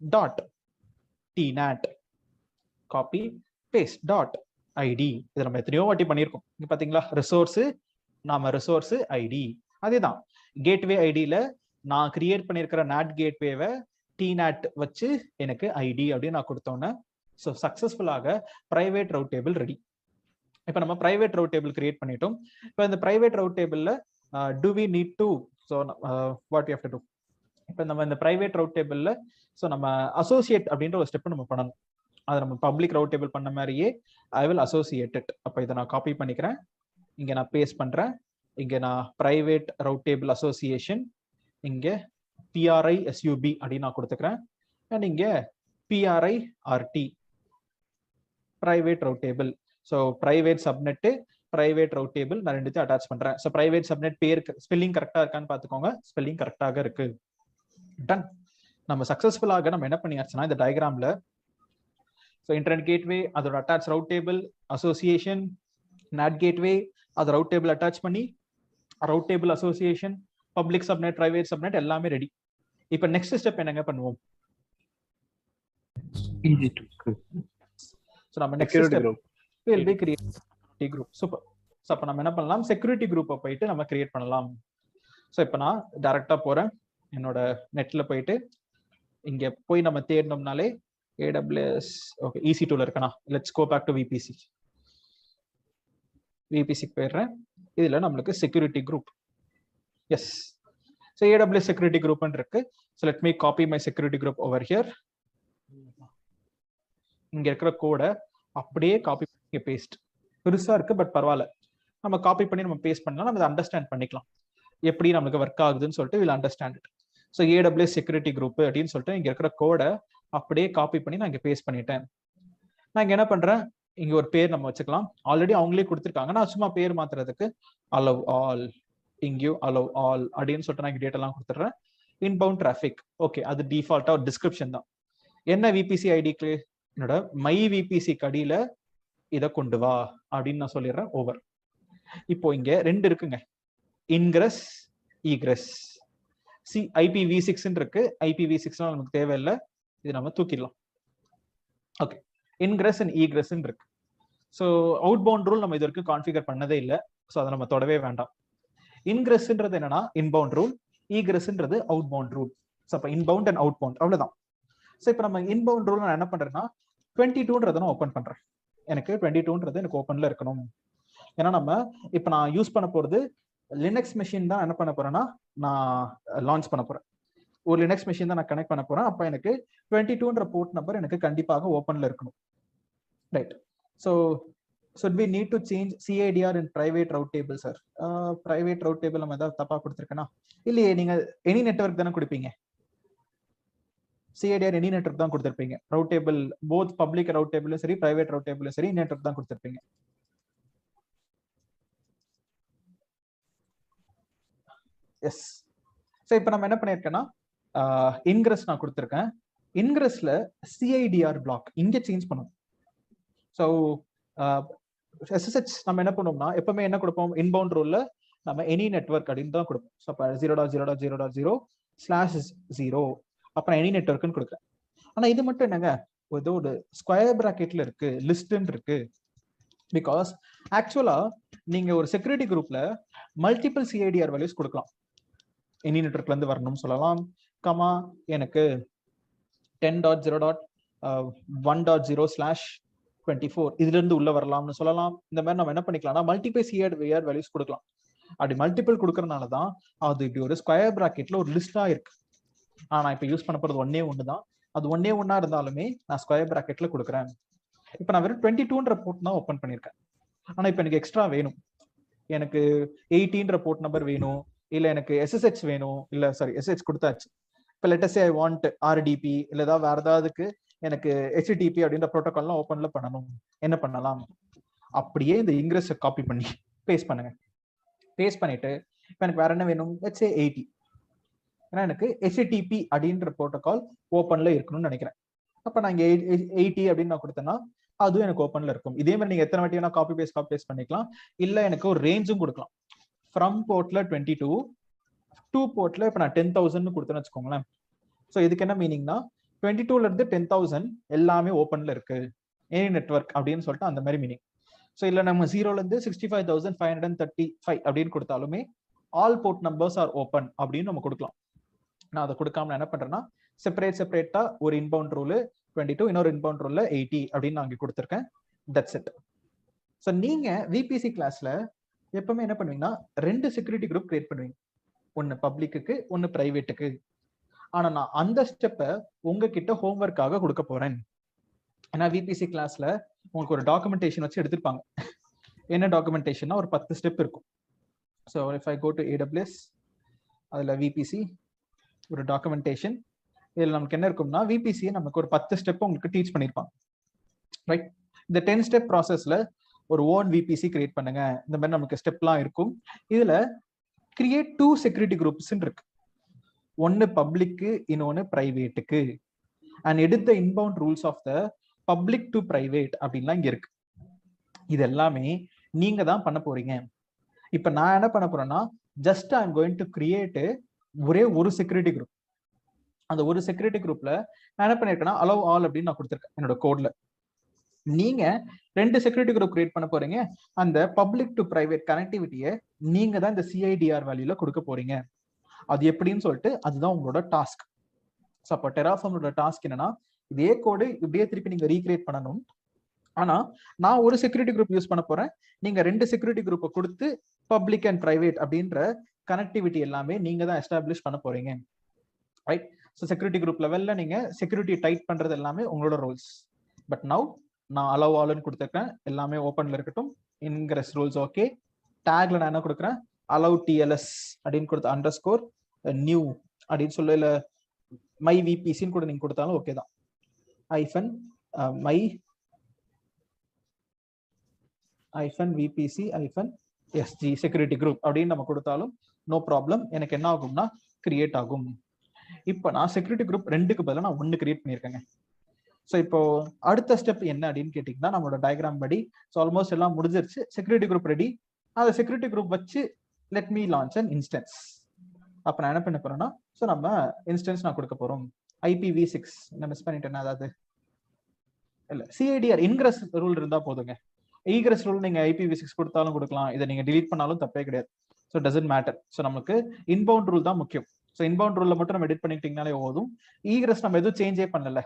dot TNAT copy paste dot ID. இது நம்ம எத்தனையோ வாட்டி பண்ணியிருக்கோம். இங்க பாத்தீங்களா, ரிசோர்ஸ், நாம ரிசோர்ஸ் ஐடி அதேதான். கேட்வே ஐடியில நான் கிரியேட் பண்ணியிருக்கிற NAT gateway-வை TNAT வச்சு எனக்கு ஐடி அப்படின்னு நான் கொடுத்தோன்னே ஸோ சக்சஸ்ஃபுல்லாக பிரைவேட் ரவுட் டேபிள் ரெடி. இப்போ நம்ம பிரைவேட் ரவுட் டேபிள் கிரியேட் பண்ணிட்டோம். இப்போ இந்த பிரைவேட் ரவுட் டேபிள்ல do we need to, so what you have to do, இப்போ நம்ம இந்த பிரைவேட் ரவுட் டேபிள்ல ஸோ நம்ம அசோசியேட் அப்படின்ற ஒரு ஸ்டெப் நம்ம பண்ணணும். அதை நம்ம பப்ளிக் ரவுட் டேபிள் பண்ண மாதிரியே ஐ வில் அசோசியேட் இட். அப்போ இதை நான் காப்பி பண்ணிக்கிறேன், இங்க நான் பேஸ்ட் பண்றேன். இங்க நான் பிரைவேட் ரவுட் டேபிள் அசோசியேஷன், இங்க PRISUB அப்படின்னு நான் கொடுத்துக்கிறேன். அண்ட் இங்க PRIRT private route table. So private subnet, private route table நான் ரெண்டுத்தையும் அட்டாச் பண்றேன். ஸோ பிரைவேட் சப்நெட் பேர் ஸ்பெல்லிங் கரெக்டா இருக்கான்னு பாத்துக்கோங்க. ஸ்பெல்லிங் கரெக்டாக இருக்கு. டன். நம்ம சக்சஸ்ஃபுல்லாக நம்ம என்ன பண்ணியாச்சுன்னா இந்த டயக்ராம்ல ஸோ இன்டர்நெட் கேட்வே அதோட attach route table, association, NAT gateway அது ரவுட் டேபிள் அட்டாச் பண்ணி route table association, public subnet, private subnet எல்லாமே ரெடி. இப்போ நெக்ஸ்ட் ஸ்டெப் என்னங்க பண்ணுவோம்? ஸோ நம்ம next step will be create security group. Super. So அப்போ நம்ம என்ன பண்ணலாம்? செக்யூரிட்டி குரூப்பை போயிட்டு நம்ம கிரியேட் பண்ணலாம். ஸோ இப்போ நான் டைரக்டா போறேன், என்னோட நெட்ல போயிட்டு இங்க போய் நம்ம தேடணும்னாலே AWS ஓகே EC2 இருக்கனா, let's go back to VPC. VPCக்கு போயிடுறேன். இதுல நம்மளுக்கு security group, yes. So AWS security குரூப்னு இருக்கு. So let me copy my security group over here. இங்க இருக்கிற கோடை அப்படியே காப்பி பண்ணி பேஸ்ட். பெருசா இருக்கு பட் பரவாயில்ல, நம்ம காப்பி பண்ணி நம்ம பேஸ்ட் பண்ணலாம். நம்ம அதை அண்டர்ஸ்டாண்ட் பண்ணிக்கலாம் எப்படி நமக்கு ஒர்க் ஆகுதுன்னு சொல்லிட்டு will understand it. So AWS security group அப்படின்னு சொல்லிட்டு இங்க இருக்கிற கோடை அப்படியே காப்பி பண்ணி நான் இங்க பேஸ்ட் பண்ணிட்டேன். நான் இங்க என்ன பண்றேன், இங்க ஒரு பேர் நம்ம வச்சுக்கலாம். ஆல்ரெடி அவங்களே கொடுத்துருக்காங்க. நான் சும்மா பேர் மாத்துறதுக்கு அலோவ் ஆல், இங்கேயும் அலோவ் ஆல் அப்படின்னு சொல்லிட்டு நான் இங்க டேட்டா எல்லாம் கொடுத்துட்றேன். இன்பவுண்ட் டிராஃபிக் ஓகே, அது டிஃபால்ட்டா ஒரு டிஸ்கிரிப்ஷன் தான். என்ன VPC ஐடிக்கு என்னோட மை VPC கடியில இதை கொண்டு வா அப்படின்னு நான் சொல்லிடுறேன். ஓவர். இப்போ இங்க ரெண்டு இருக்குங்க, இன்கிரஸ், ஈக்ரெஸ். IPv6 இருக்கு. IPv6 நமக்கு தேவையில்லை, இது நம்ம தூக்கிடலாம். ஓகே, இன்கிரஸ் அண்ட் ஈக்ரெஸ் இருக்கு. ஸோ அவுட் பவுண்ட் ரூல் நம்ம இது வரைக்கும் கான்ஃபிகர் பண்ணதே இல்லை. ஸோ அதை நம்ம தொடவே வேண்டாம். இன்கிரஸ்ன்றது என்னன்னா இன்பவுண்ட் ரூல், ஈக்ரெஸ்ன்றது அவுட் பவுண்ட் ரூல். ஸோ அப்போ இன்பவுண்ட் அண்ட் அவுட் பவுண்ட் அவ்வளவுதான். ஸோ இப்போ நம்ம இன்பவுண்ட் ரூல் நான் என்ன பண்றேன்னா 22ன்றதை நான் ஓப்பன் பண்றேன். எனக்கு 22ன்றது எனக்கு ஓப்பன்ல இருக்கணும். ஏன்னா நம்ம இப்போ நான் யூஸ் பண்ண போறது லினக்ஸ் மெஷின் தான். என்ன பண்ண போறேன்னா நான் லான்ச் பண்ண போறேன். ஒரு லினக்ஸ் மெஷின் தான் நான் கனெக்ட் பண்ண போறேன். அப்போ எனக்கு 22ன்ற போர்ட் நம்பர் எனக்கு கண்டிப்பாக ஓப்பன்ல இருக்கணும். Right. So we need to change CIDR in private route table sir. private route table நம்ம ஏதாவது தப்பா கொடுத்துருக்கேன்னா? இல்லையே, நீங்க எனி நெட்வொர்க் தானே கொடுப்பீங்க. CIDR எனி நெட்வொர்க் தான் கொடுத்துருப்பீங்க. Route table both public route டேபிளும் சரி, பிரைவேட் ரவுட் டேபிளும் சரி, நெட்வொர்க் தான் கொடுத்துருப்பீங்க. எஸ். ஸோ இப்போ நம்ம என்ன பண்ணியிருக்கேன்னா இன்கிரஸ் நான் கொடுத்துருக்கேன். இன்கிரஸ்ல CIDR பிளாக் இங்கே சேஞ்ச் பண்ணணும். ஸோ SSH நம்ம என்ன பண்ணுவோம்னா எப்பவுமே என்ன கொடுப்போம், இன்பவுண்ட் ரூல்ல நம்ம எனி நெட்வொர்க் அப்படின்னு தான் கொடுப்போம். ஸோ அப்போ 0.0.0.0/0 அப்புறம் எனி நெட்வொர்க்னு கொடுக்குறேன். ஆனா இது மட்டும் என்னங்க, ஏதோ ஒரு ஸ்கொயர் பிராக்கெட்ல இருக்கு, லிஸ்ட்ன்னு இருக்கு. பிகாஸ் ஆக்சுவலா நீங்க ஒரு செக்யூரிட்டி குரூப்ல மல்டிபிள் CIDR வேல்யூஸ் கொடுக்கலாம். எனி நெட்வொர்க்ல இருந்து வரணும்னு சொல்லலாம். கமா எனக்கு 10.0.1.0/24 இதுல இருந்து உள்ள வரலாம்னு சொல்லலாம். இந்த மாதிரி நம்ம என்ன பண்ணிக்கலாம்னா மல்டிபிள் CIDR வேல்யூஸ் கொடுக்கலாம். அப்படி மல்டிபிள் கொடுக்கறதுனால தான் அது இப்படி ஒரு ஸ்கொயர் பிராக்கெட்ல ஒரு லிஸ்டா இருக்கு. நான் இப்ப யூஸ் பண்ண போறது ஒன்னே ஒண்ணுதான். அது ஒன்னே ஒன்னா இருந்தாலுமே நான் ஸ்கொயர் பிராக்கெட்ல கொடுக்குறேன். இப்ப நான் வெறும் 22ன்ற போர்ட் தான் ஓப்பன் பண்ணிருக்கேன். ஆனா இப்ப எனக்கு எக்ஸ்ட்ரா வேணும், எனக்கு 18ன்ற போர்ட் நம்பர் வேணும், இல்ல எனக்கு SSH வேணும், இல்ல சாரி SSH கொடுத்தாச்சு. இப்ப let us say I want RDP இல்ல ஏதாவது வேற ஏதாவதுக்கு எனக்கு HTTP அப்படின்ற ப்ரோட்டோகால்லாம் ஓப்பன்ல பண்ணணும். என்ன பண்ணலாம், அப்படியே இந்த இங்கிரஸ் காப்பி பண்ணி பேஸ்ட் பண்ணுங்க. பேஸ்ட் பண்ணிட்டு இப்ப எனக்கு வேற என்ன வேணும், லெட்ஸ் சே 80. ஏன்னா எனக்கு HTTP அப்படின்ற ப்ரோட்டோகால் ஓப்பன்ல இருக்கணும்னு நினைக்கிறேன். அப்ப நான் இங்க 80 அப்படின்னு நான் கொடுத்தேன்னா அதுவும் எனக்கு ஓப்பன்ல இருக்கும். இதே மாதிரி நீங்க எத்தனை வாட்டி வேணா காப்பி பேஸ்ட் பண்ணிக்கலாம். இல்ல எனக்கு ஒரு ரேஞ்சும் கொடுக்கலாம். ஃப்ரம் போர்ட்ல 22 டூ போர்ட்ல இப்ப நான் 10,000 கொடுத்தேன்னு வச்சுக்கோங்களேன். ஸோ இதுக்கு என்ன மீனிங்னா 22ல இருந்து 10,000 எல்லாமே ஓப்பன்ல இருக்கு எனி நெட்வொர்க் அப்படின்னு சொல்லிட்டு அந்த மாதிரி மீனிங். ஸோ இல்ல நம்ம 0ல இருந்து 65,535 அப்படின்னு கொடுத்தாலுமே all port numbers are open அப்படின்னு நம்ம கொடுக்கலாம். நான் அதை கொடுக்காம என்ன பண்றேன்னா செப்பரேட்டா ஒரு இன்பவுண்ட் ரூல் 22, இன்னொரு இன்பவுண்ட் ரூல்ல 80 அப்படின்னு நான் இங்க கொடுத்துருக்கேன். That's it. ஸோ நீங்க VPC கிளாஸ்ல எப்பவுமே என்ன பண்ணுவீங்கன்னா 2 செக்யூரிட்டி குரூப் கிரியேட் பண்ணுவீங்க, ஒன்னு பப்ளிக்கு ஒன்னு பிரைவேட்டுக்கு. ஆனா நான் அந்த ஸ்டெப்பை உங்ககிட்ட ஹோம்ஒர்க்காக கொடுக்க போறேன். ஏன்னா VPC கிளாஸ்ல உங்களுக்கு ஒரு டாக்குமெண்டேஷன் வச்சு எடுத்திருப்பாங்க. என்ன டாக்குமெண்டேஷன்னா ஒரு 10 ஸ்டெப் இருக்கும். So if I go to AWS, அதுல VPC ஒரு டாக்குமெண்டேஷன். இதுல நமக்கு என்ன இருக்கும்னா VPC நமக்கு ஒரு 10 ஸ்டெப் உங்களுக்கு டீச் பண்ணிருப்பாங்க. ரைட். இந்த 10 ஸ்டெப் ப்ராசஸ்ல ஒரு ஓன் விபிசி கிரியேட் பண்ணுங்க. இந்த மாதிரி நமக்கு ஸ்டெப்லாம் இருக்கும். இதுல கிரியேட் 2 செக்யூரிட்டி குரூப்ஸ் இருக்கு. ஒன்னு பப்ளிக்கு, இன்னொன்னு பிரைவேட்டுக்கு. அண்ட் எடுத்த inbound rules of the public to private அப்படின்லாம் இங்க இருக்கு. இது எல்லாமே நீங்க தான் பண்ண போறீங்க. இப்ப நான் என்ன பண்ண போறேன்னா, just I am going to create ஒரே ஒரு செக்யூரிட்டி குரூப். அந்த ஒரு செக்யூரிட்டி குரூப்ல நான் என்ன பண்ணிருக்கேன்னா அலோவ் ஆல் அப்படின்னு நான் கொடுத்துருக்கேன் என்னோட கோட்ல. நீங்க 2 செக்யூரிட்டி குரூப் கிரியேட் பண்ண போறீங்க. அந்த பப்ளிக் டு பிரைவேட் கனெக்டிவிட்டியை நீங்க தான் இந்த சிஐடிஆர் வேல்யூல கொடுக்க போறீங்க. அது எப்படின்னு சொல்லிட்டு அதுதான் உங்களோட டாஸ்க். ஸோ அப்போ டெராஃபார்மோட டாஸ்க் என்னன்னா, இதே கோடு இப்படியே திருப்பி நீங்க ரீக்ரியேட் பண்ணணும். ஆனா நான் ஒரு செக்யூரிட்டி குரூப் யூஸ் பண்ண போறேன். நீங்க 2 செக்யூரிட்டி குரூப்பை கொடுத்து பப்ளிக் அண்ட் பிரைவேட் அப்படின்ற கனெக்டிவிட்டி எல்லாமே நீங்க தான் எஸ்டாப்ளிஷ் பண்ண போறீங்க. ரைட்? ஸோ செக்யூரிட்டி குரூப் லெவல்ல நீங்க செக்யூரிட்டி டைட் பண்றது எல்லாமே உங்களோட ரோல்ஸ். பட் நவ் நான் அலோவ் ஆல்னு கொடுத்துருக்கேன். எல்லாமே ஓப்பன்ல இருக்கட்டும். Ingress rules okay. டேக்ல நான் என்ன கொடுக்குறேன், அலோவ் டிஎல்எஸ் அப்படின்னு கொடுத்து அண்டர்ஸ்கோர் நியூ அப்படின்னு சொல்ல, இல்ல மை விபிசின்னு கூட நீங்க கொடுத்தாலும் ஓகே தான். ஐஃபன் மை ஐஃபன் விபிசி ஐஃபன் எஸ்ஜி செக்யூரிட்டி குரூப் அப்படின்னு நம்ம கொடுத்தாலும் நோ ப்ராப்ளம். எனக்கு என்ன ஆகும்னா கிரியேட் ஆகும். இப்போ நான் செக்யூரிட்டி குரூப் 2க்கு பதிலாக நான் 1 கிரியேட் பண்ணியிருக்கேங்க. ஸோ இப்போ அடுத்த ஸ்டெப் என்ன அப்படின்னு கேட்டிங்கன்னா, நம்மளோட டயக்ராம் படி ஸோ ஆல்மோஸ்ட் எல்லாம் முடிஞ்சிருச்சு. Security group ready. அந்த செக்யூரிட்டி குரூப் வச்சு let me launch an instance. அப்போ நான் என்ன பண்ண போறேன்னா, ஸோ நம்ம இன்ஸ்டன்ஸ் நான் கொடுக்க போறோம். IPv6 நான் மிஸ் பண்ணிட்டேன்னா, அதாவது இல்லை சிஐடிஆர் இன்கிரஸ் ரூல் இருந்தா போதுங்க. ஈகிரஸ் ரூல் நீங்க IPv6 கொடுத்தாலும் கொடுக்கலாம். இதை நீங்க டிலீட் பண்ணாலும் தப்பே கிடையாது. So doesn't matter. ஸோ நமக்கு இன்பவுண்ட் ரூல் தான் முக்கியம். ஸோ இன்பவுண்ட் ரூல்ல மட்டும் நம்ம எடிட் பண்ணிக்கிட்டீங்கனாலே போதும். ஈகிரஸ் நம்ம எதுவும் சேஞ்சே பண்ணல.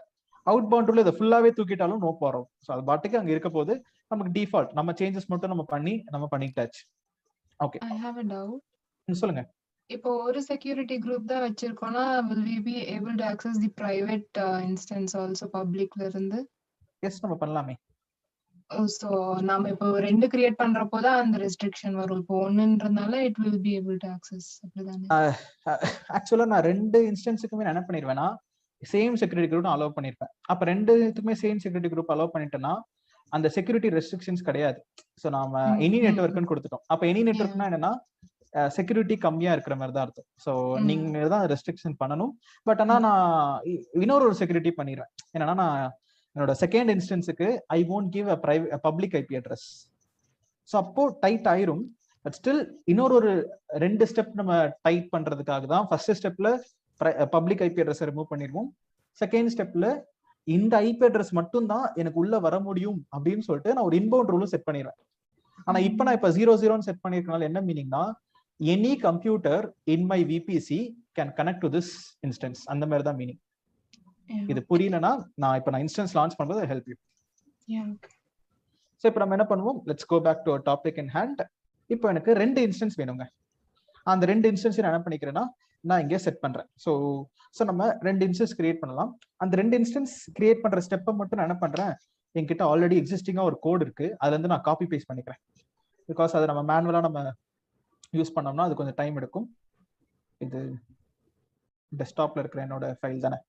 அவுட் பவுண்ட் ரூல் இதை ஃபுல்லாவே தூக்கிட்டாலும் நோ ப்ராப்ளம். ஸோ அது பாட்டுக்கு அங்க இருக்க போது நமக்கு டிஃபால்ட் நம்ம சேஞ்சஸ் மட்டும் நம்ம பண்ணிக்கிட்டாச்சு. Okay, I have a doubt. சொல்லுங்க. இப்போ ஒரு செக்யூரிட்டி குரூப் தான் வச்சிருக்கோம்னா will we be able to access the private instance also publicல இருந்து? எஸ், நம்ம பண்ணலாமே. ஸோ நாம இப்போ 2 கிரியேட் பண்றப்போ தான் அந்த ரெஸ்ட்ரிக்ஷன் வரும். இப்போ 1ன்றதுனால it will be able to access. அப்படிதானே? ஆக்சுவலா நான் 2 இன்ஸ்டன்ஸுக்குமே நான் என்ன பண்ணிடுவேன்னா, சேம் செக்யூரிட்டி குரூப் அலோவ் பண்ணிருப்பேன். அப்ப 2த்துக்குமே சேம் செக்யூரிட்டி குரூப் அலோவ் பண்ணிட்டேன்னா அந்த செக்யூரிட்டி ரெஸ்ட்ரிக்ஷன்ஸ் கிடையாது. ஸோ நாம எனி நெட்வொர்க்னு கொடுத்துட்டோம். அப்ப எனி நெட்வொர்க்னா என்னன்னா செக்யூரிட்டி கம்மியா இருக்கிற மாதிரி தான் அர்த்தம். ஸோ நீங்க தான் ரெஸ்ட்ரிக்ஷன் பண்ணணும். பட் ஆனா நான் இன்னொரு செக்யூரிட்டி பண்ணிடுவேன். என்னன்னா, நான் என்னோட செகண்ட் இன்ஸ்டன்ஸுக்கு I won't give a public IP address. So அப்போ டைட் ஆயிரும். பட் ஸ்டில் இன்னொரு 2 ஸ்டெப் நம்ம டைட் பண்றதுக்காக தான் ஃபர்ஸ்ட் ஸ்டெப்ல பப்ளிக் ஐபி அட்ரஸ் ரிமூவ் பண்ணிடுவோம். செகண்ட் ஸ்டெப்ல இந்த ஐபி அட்ரஸ் மட்டும் தான் எனக்கு உள்ள வர முடியும் அப்படின்னு சொல்லிட்டு நான் ஒரு இன்பவுண்ட் ரூலும் செட் பண்ணிடுவேன். ஆனா இப்ப நான் இப்ப 00 செட் பண்ணிருக்கனால என்ன மீனிங்னா, any computer in my VPC can connect to this instance. அந்த மாதிரி தான் மீனிங். இது புரியலனா நான் இன்ஸ்டன்ஸ் லான்ச் பண்ணும்போது ஹெல்ப் யூ. ஸோ இப்போ நம்ம என்ன பண்ணுவோம், let's go back to topic in hand. இப்போ எனக்கு 2 இன்ஸ்டன்ஸ் வேணுங்க. அந்த 2 இன்ஸ்டன்ஸ் நான் என்ன பண்ணிக்கிறேன்னா, நான் இங்கே செட் பண்றேன். ஸோ நம்ம 2 இன்ஸ்டன்ஸ் கிரியேட் பண்ணலாம். அந்த 2 இன்ஸ்டன்ஸ் கிரியேட் பண்ற ஸ்டெப்பை மட்டும் நான் என்ன பண்றேன், என்கிட்ட ஆல்ரெடி எக்ஸிஸ்டிங்கா ஒரு கோட் இருக்கு, அதுல இருந்து நான் காப்பி பேஸ்ட் பண்ணிக்கிறேன். பிகாஸ் அதை நம்ம மேனுவலா நம்ம யூஸ் பண்ணோம்னா அது கொஞ்சம் டைம் எடுக்கும். இது டெஸ்க்டாப்ல இருக்கிற என்னோட ஃபைல் தானே.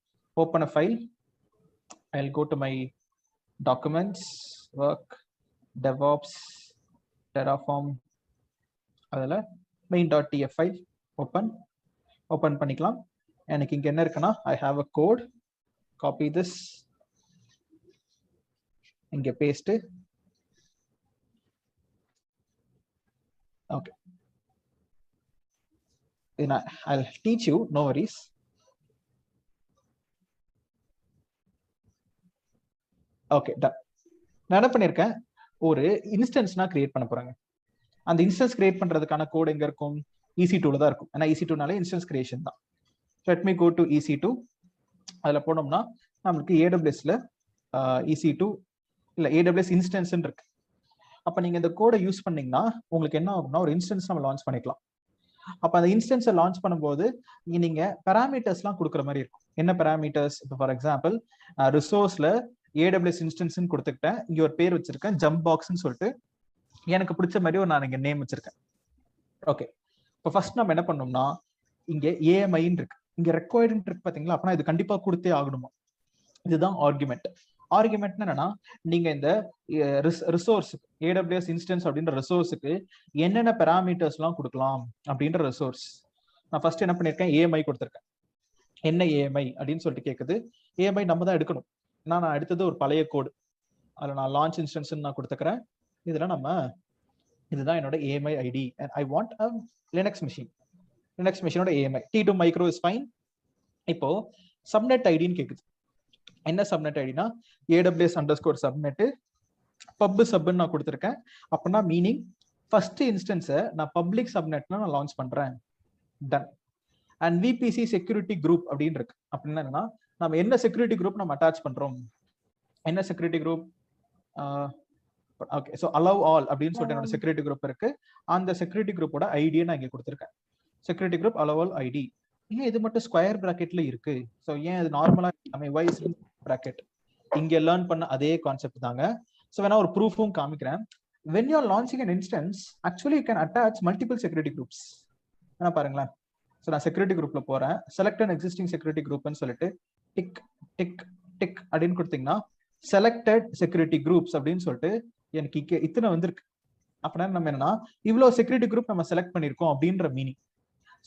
Open a file. I'll go to my documents, work, DevOps, Terraform. அதில் main.tf ஃபைல் ஓப்பன் பண்ணிக்கலாம். எனக்கு இங்க என்ன இருக்குன்னா, I have a code. Copy this. இங்க paste. Okay. I'll teach you, no worries. Okay, done. நான் என்ன பண்ணிருக்கேன், ஒரு இன்ஸ்டன்ஸ் நான் கிரியேட் பண்ண போறேங்க. அந்த இன்ஸ்டன்ஸ் கிரியேட் பண்றதுக்கான கோட் எங்க இருக்கும், EC2ல தான் இருக்கும். ஏன்னா EC2நாலே இன்ஸ்டன்ஸ் கிரியேஷன் தான். Let me go to EC2. அதுல போனோம்னா நமக்கு AWSல EC2 இல்ல AWS இன்ஸ்டன்ஸ் இருக்கு. அப்ப நீங்க இந்த கோடை யூஸ் பண்ணீங்கன்னா உங்களுக்கு என்ன ஆகும்னா, ஒரு இன்ஸ்டன்ஸ் நம்ம லான்ச் பண்ணிக்கலாம். அப்ப அந்த இன்ஸ்டன்ஸை லான்ச் பண்ணும்போது நீங்க பேராமீட்டர்ஸ்லாம் கொடுக்குற மாதிரி இருக்கும். என்ன பேராமீட்டர்ஸ்? இப்போ ஃபார் எக்ஸாம்பிள் ரிசோர்ஸ்ல AWS இன்ஸ்டன்ஸ்னு கொடுத்துக்கிட்டேன். இங்க ஒரு பேர் வச்சிருக்கேன், ஜம்ப் பாக்ஸ்ன்னு சொல்லிட்டு. எனக்கு பிடிச்ச மாதிரி நான் இங்க நேம் வச்சிருக்கேன். ஓகே, இப்போ ஃபர்ஸ்ட் நம்ம என்ன பண்ணோம்னா, இங்க AMI இருக்கு, இங்க ரெக்வயர்டு இருக்கு பாத்தீங்களா. அப்படின்னா இது கண்டிப்பா கொடுத்தே ஆகணுமா. இதுதான் ஆர்குமெண்ட். ஆர்குமெண்ட் என்னன்னா நீங்க இந்த ரிசோர்ஸ் AWS இன்ஸ்டன்ஸ் அப்படின்ற ரிசோர்ஸுக்கு என்னென்ன பெராமீட்டர்ஸ் எல்லாம் கொடுக்கலாம் அப்படின்ற ரிசோர்ஸ். நான் ஃபர்ஸ்ட் என்ன பண்ணிருக்கேன், AMI கொடுத்துருக்கேன். என்ன AMI அப்படின்னு சொல்லிட்டு கேட்குது. AMI நம்ம தான் எடுக்கணும். நான் எடுத்தது ஒரு பழைய கோடு, அதில் நான் லான்ச் இன்ஸ்டன்ஸ் நான் கொடுத்துக்கிறேன். இதுதான் என்னோட AMI ID and I want a Linux மிஷினோட AMI. T2 micro is fine. இப்போ சப்நெட் ஐடின்னு கேக்குது. என்ன சப்நெட் ஐடினா AWS_subnet pub subன்னு நான் கொடுத்துருக்கேன். அப்படின்னா மீனிங் ஃபர்ஸ்ட் இன்ஸ்டன்ஸை நான் பப்ளிக் சப்நெட்ல நான் லான்ச் பண்றேன். Done. And VPC security group அப்படின்னு இருக்கு. அப்படின்னா என்னன்னா நம்ம என்ன செக்யூரிட்டி குரூப் நம்ம அட்டாச் பண்றோம், என்ன security group, okay, so allow all அப்படின்னு சொல்லிட்டு என்னோட செக்யூரிட்டி குரூப் இருக்கு. அந்த செக்யூரிட்டி குரூப்போட ஐடியை நான் இங்கே கொடுத்துருக்கேன். Security group allow all ID. ஏன் இது மட்டும் ஸ்கொயர் பிராக்கெட்ல இருக்கு? ஸோ ஏன் இது நார்மலா வைஸ் பிராக்கெட்? இங்க லேர்ன் பண்ண அதே கான்செப்ட் தாங்க. ஸோ வேணா ஒரு ப்ரூஃபும் காமிக்கிறேன். when you are launching an instance, actually you can attach multiple security groups. என்ன பாருங்களேன். ஸோ நான் செக்யூரிட்டி குரூப்ல போறேன், செலக்ட் அன் எக்ஸிஸ்டிங் செக்யூரிட்டி குரூப்னு சொல்லிட்டு டிக் டிக் டிக் அப்படின்னு கொடுத்தீங்கன்னா செலக்டட் செக்யூரிட்டி குரூப்ஸ் அப்படின்னு சொல்லிட்டு எனக்கு இத்தனை வந்திருக்கு. அப்படின்னா நம்ம என்னன்னா இவ்வளவு செக்யூரிட்டி குரூப் நம்ம செலக்ட் பண்ணிருக்கோம் அப்படின்ற மீனிங்.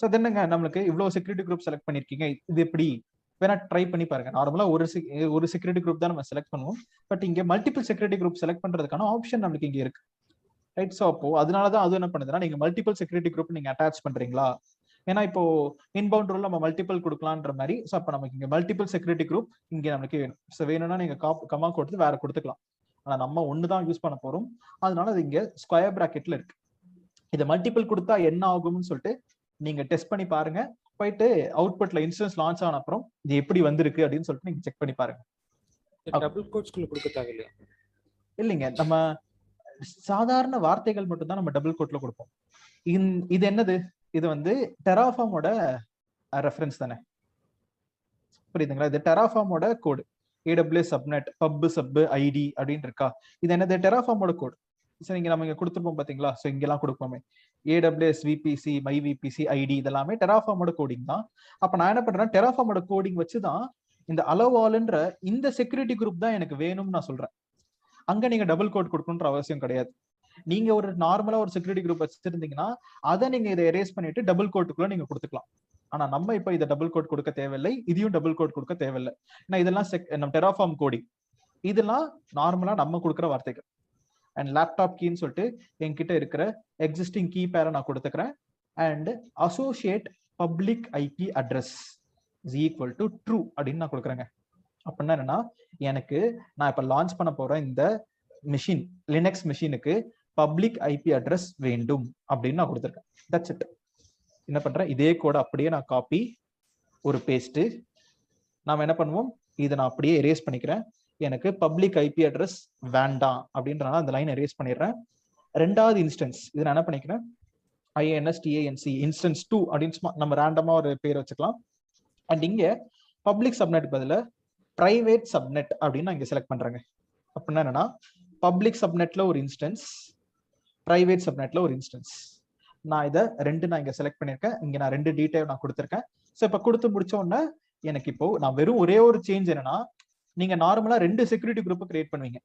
ஸோ தென்னுங்க நம்மளுக்கு இவ்வளவு செக்யூரிட்டி குரூப் செலக்ட் பண்ணிருக்கீங்க, இது எப்படி வேணா ட்ரை பண்ணி பாருங்க. நார்மலா ஒரு செக்யூரிட்டி குரூப் தான் நம்ம செலக்ட் பண்ணுவோம். பட் இங்க மல்டிபிள் செக்யூரிட்டி குரூப் செலக்ட் பண்றதுக்கான ஆப்ஷன் நம்மளுக்கு இங்க இருக்கு. ரைட். ஸோ அப்போ அதனாலதான் அது என்ன பண்ணுதுன்னா நீங்க மல்டிபிள் செக்யூரிட்டி குரூப் நீங்க அட்டாச் பண்றீங்களா? ஏன்னா இப்போ இன்பவுண்ட் ரூல் நம்ம மல்டிபிள் கொடுக்கலான்ற மாதிரி. ஸோ அப்போ நமக்கு இங்க மல்டிபிள் செக்யூரிட்டி குரூப் இங்க நமக்கு வேணும். ஸோ வேணும்னா நீங்க கமா கொடுத்து வேற கொடுத்துக்கலாம். ஆனா நம்ம ஒன்னு தான் யூஸ் பண்ண போறோம். அதனால அது இங்க ஸ்கொயர் பிராக்கெட்ல இருக்கு. இதை மல்டிபிள் கொடுத்தா என்ன ஆகும்னு சொல்லிட்டு நீங்க டெஸ்ட் பண்ணி பாருங்க. போயிட்டு அவுட்புட்ல இன்ஸ்டன்ஸ் லான்ச் ஆன அப்புறம் இது எப்படி வந்திருக்கு அப்படின்னு சொல்லிட்டு நீங்க செக் பண்ணி பாருங்க. டபுள் கோட்ஸ்க்குள்ள கொடுக்க தேவையில்லையா? இல்லைங்க, நம்ம சாதாரண வார்த்தைகள் மட்டும் தான் நம்ம டபுள் கோட்ல கொடுப்போம். இது என்னது? இது வந்து டெராஃபார்மோட ரெஃபரன்ஸ் தானே, புரியுதுங்களா? இது டெராஃபார்மோட கோடு. AWS subnet pub sub id அப்படின்னு இருக்கா? இது என்னது? டெராஃபார்மோட கோடு. சரி, இங்க நம்ம இங்க கொடுத்துருப்போம் பாத்தீங்களா? ஸோ இங்கெல்லாம் கொடுப்போமே AWS VPC my VPC ID இதெல்லாமே டெராஃபார்மோட கோடிங் தான். அப்ப நான் என்ன பண்றேன், டெராஃபார்மோட கோடிங் வச்சுதான் இந்த அலவ் ஆல்ன்ற இந்த செக்யூரிட்டி குரூப் தான் எனக்கு வேணும்னு நான் சொல்றேன். அங்க நீங்க டபுள் கோட் கொடுக்கணுன்ற அவசியம் கிடையாது. நீங்க ஒரு நார்மலா ஒரு செக்யூரிட்டி குரூப் வச்சிருந்தீங்கன்னா அதை நீங்க இதை எரேஸ் பண்ணிட்டு டபுள் கோட்டுக்குள்ள நீங்க கொடுத்துக்கலாம். ஆனா நம்ம இப்ப இதை டபுள் கோட் கொடுக்க தேவையில்லை, இதையும் டபுள் கோட் கொடுக்க தேவையில்லை. ஏன்னா இதெல்லாம் நம்ம டெராஃபார்ம் கோடிங், இதெல்லாம் நார்மலா நம்ம கொடுக்குற வார்த்தைகள். அண்ட் லேப்டாப் கீன்னு சொல்லிட்டு என்கிட்ட இருக்கிற எக்ஸிஸ்டிங் கீ பேரை நான் கொடுத்துக்கிறேன். And associate public IP address is equal to true அப்படின்னு நான் கொடுக்குறேங்க. அப்படின்னா என்னன்னா எனக்கு நான் இப்ப லான்ச் பண்ண போற இந்த மிஷின் லினக்ஸ் மிஷினுக்கு பப்ளிக் ஐபி அட்ரஸ் வேண்டும் அப்படின்னு நான் கொடுத்துருக்கேன். That's it. என்ன பண்றேன், இதே கோட அப்படியே நான் காப்பி ஒரு பேஸ்ட். நாம என்ன பண்ணுவோம், இதை நான் அப்படியே எரேஸ் பண்ணிக்கிறேன். எனக்கு பப்ளிக் ஐபி அட்ரஸ் வேண்டாம் அப்படின்றனால அந்த லைன் எரேஸ் பண்ணிடுறேன். ரெண்டாவது இன்ஸ்டன்ஸ் இது நான் என்ன பண்ணிக்கிறேன், INSTANC இன்ஸ்டன்ஸ் 2 அப்படின்னு நம்ம ரேண்டமா ஒரு பேர் வச்சுக்கலாம். அண்ட் இங்க பப்ளிக் சப்நெட் பதில பிரைவேட் சப்நெட் அப்படின்னு நான் இங்க செலக்ட் பண்றேங்க. அப்படின்னா என்னன்னா பப்ளிக் சப்நெட்ல ஒரு இன்ஸ்டன்ஸ், பிரைவேட் சப்நெட்ல ஒரு இன்ஸ்டன்ஸ். நான் இதை நான் இங்க செலக்ட் பண்ணிருக்கேன். இங்க நான் 2 டீடைல் நான் கொடுத்துருக்கேன். ஸோ இப்ப கொடுத்து முடிச்ச உடனே எனக்கு இப்போ நான் வெறும் ஒரே ஒரு சேஞ்ச் என்னன்னா, நீங்க நார்மலா 2 செக்யூரிட்டி குரூப் கிரியேட் பண்ணுவீங்க.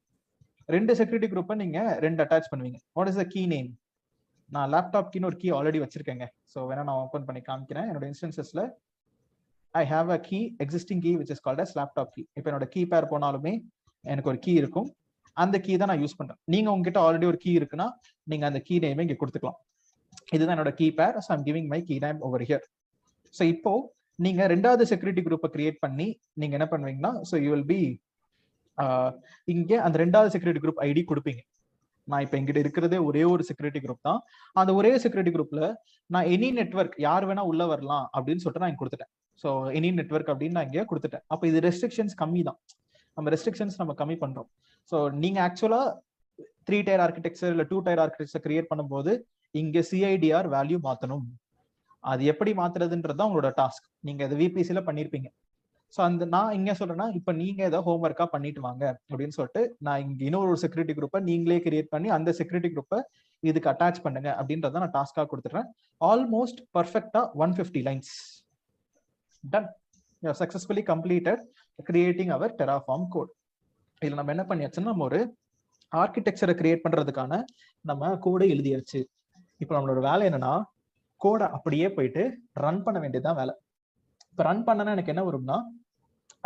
2 செக்யூரிட்டி குரூப்பை நீங்க 2 அட்டாச் பண்ணுவீங்க. What is the key name? நான் லேப்டாப் கீன்னு ஒரு கீ ஆல்ரெடி வச்சிருக்கேங்க. ஸோ வேணா நான் ஓப்பன் பண்ணி காமிக்கிறேன். என்னோட இன்ஸ்டன்சஸ்ல I have a key, existing key which is called as laptop key. இப்போ என்னோட கீ பேர் போனாலுமே எனக்கு ஒரு கீ இருக்கும். அந்த கீ தான் நான் யூஸ் பண்றேன். நீங்க உங்ககிட்ட ஆல்ரெடி ஒரு கீ இருக்குன்னா நீங்க அந்த கீ நேம் இங்க கொடுத்துக்கலாம். இதுதான் என்னோட கீ பேர். So I'm giving my key name over here. So இப்போ நீங்க ரெண்டாவது செக்யூரிட்டி குரூப்பை கிரியேட் பண்ணி நீங்க என்ன பண்ணுவீங்கன்னா, so you will be இங்க அந்த ரெண்டாவது செக்யூரிட்டி குரூப் ஐடி கொடுப்பீங்க. நான் இப்ப எங்கிட்ட இருக்கிறதே ஒரே ஒரு செக்யூரிட்டி குரூப் தான். அந்த ஒரே செக்யூரிட்டி குரூப்ல நான் எனி நெட்வொர்க் யார் வேணா உள்ள வரலாம் அப்படின்னு சொல்லிட்டு நான் கொடுத்துட்டேன். ஸோ எனி நெட்வொர்க் அப்படின்னு நான் இங்கே கொடுத்துட்டேன். அப்போ இது ரெஸ்ட்ரிக்ஷன்ஸ் கம்மி தான். நம்ம ரெஸ்ட்ரிக்ஷன்ஸ் நம்ம கம்மி பண்றோம். ஸோ நீங்க ஆக்சுவலா 3 tier ஆர்கிடெக்சர் இல்ல 2 tier ஆர்கிடெக்சர் கிரியேட் பண்ணும்போது இங்க CIDR வேல்யூ மாத்தணும். அது எப்படி மாத்துறதுன்றதுதான் உங்களோட டாஸ்க். நீங்க அதை VPCல பண்ணிருப்பீங்க. ஸோ அந்த நான் இங்க சொல்றேன்னா இப்ப நீங்க ஏதோ ஹோம் ஒர்க்கா பண்ணிட்டு வாங்க அப்படின்னு சொல்லிட்டு நான் இங்க இன்னொரு செக்யூரிட்டி குரூப்பை நீங்களே கிரியேட் பண்ணி அந்த செக்யூரிட்டி குரூப்பை இதுக்கு அட்டாச் பண்ணுங்க அப்படின்றத நான் டாஸ்கா கொடுத்துறேன். ஆல்மோஸ்ட் பர்ஃபெக்டா 150 lines. Done. You have successfully completed creating our Terraform code. இதுல நம்ம என்ன பண்ணியாச்சுன்னா நம்ம ஒரு ஆர்கிடெக்சரை கிரியேட் பண்றதுக்கான நம்ம கோடை எழுதியாச்சு. இப்போ நம்மளோட வேலை என்னன்னா கோடை அப்படியே போயிட்டு ரன் பண்ண வேண்டியதுதான் வேலை. இப்போ ரன் பண்ணனா எனக்கு என்ன வரும்னா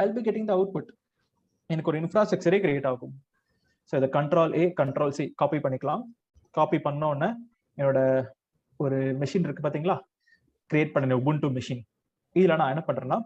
I'll be getting the output. எனக்கு ஒரு இன்ஃப்ராஸ்ட்ரக்சரே கிரியேட் ஆகும். ஸோ இதை Ctrl+A Ctrl+C காப்பி பண்ணிக்கலாம். காப்பி பண்ண உடனே என்னோட ஒரு மெஷின் இருக்கு பாத்தீங்களா, கிரியேட் பண்ண உபுண்டு மெஷின். இதுல நான் என்ன பண்றேன்னா